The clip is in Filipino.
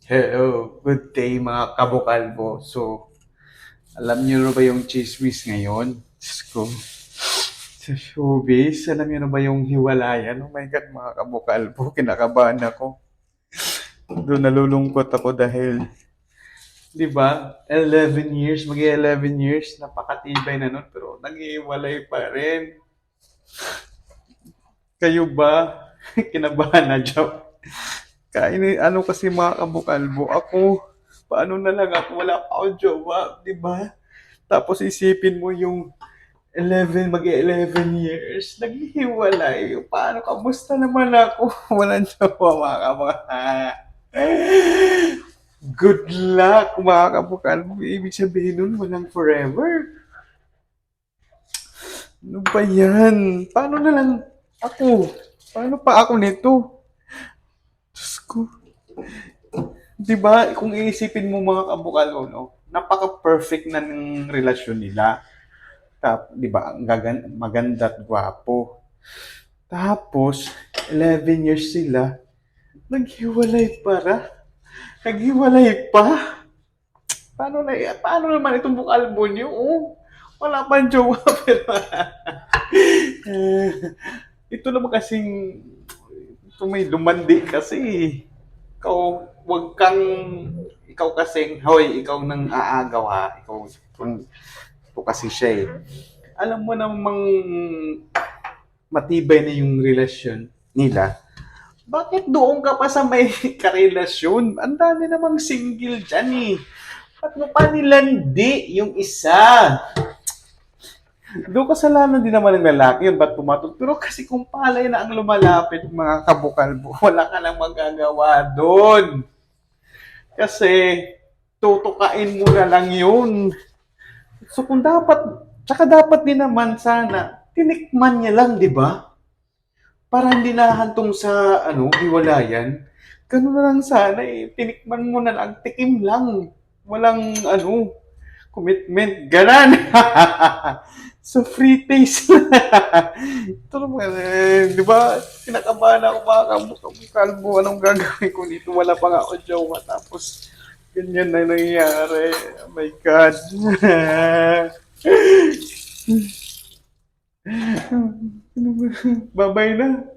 Hello, good day mga kabukalbo. So, alam niyo na ba yung chismis ngayon? Diyos ko, sa showbiz, alam niyo na ba yung hiwalayan? Oh my God, mga kabukalbo, kinakabahan ako. Doon nalulungkot ako dahil, di ba, 11 years, mag-11 years, napakatibay na nun, pero nag-iwalay pa rin. Kayo ba? Kinabahan na job. Ano kasi mga kabukalbo, ako, paano na lang ako, wala pa akong jowa, di ba? Tapos isipin mo yung 11 years, naghihiwalay. Paano, kamusta naman ako? Walang jowa, mga kabukal. Good luck, mga kabukal. Ibig sabihin nun, walang forever. Ano ba yan? Paano na lang ako? Paano pa ako nito? Diyos ko. Di ba, kung iisipin mo mga kabukal, no, napaka-perfect na ng relasyon nila. Di ba, maganda at gwapo. Tapos, 11 years sila, naghiwalay para. Naghiwalay pa. Paano naman itong bukalbo niyo? Oh, wala pang jowa pero ito naman kasing ito may lumandi kasi. Ikaw, wag kang ikaw kasing, hoy, ikaw nang aagaw ha. Ito kasi siya eh. Alam mo namang matibay na yung relasyon nila, bakit doon ka pa sa may karelasyon? Ang dami namang single dyan eh. Ba't mo pa nilandi yung isa? Doon kasalanan din naman ng lalaki yun, ba't pumatog? Pero kasi kung palay na ang lumalapit, mga kabukalbo, wala ka nang magagawa doon. Kasi tutukain mo na lang yun. So kung dapat, tsaka dapat din naman sana, tinikman niya lang, di ba? Para hindi nahantong sa hiwalayan. Ganun na lang sana eh. Tinikman mo na lang, tikim lang. Walang commitment. Ganan! So free taste. Ito naman di ba? Kinakabahan ako mga kalbo. Anong gagawin ko dito? Wala pa nga ako jowa. Tapos, ganyan na nangyayari. Oh my God. Bye-bye na.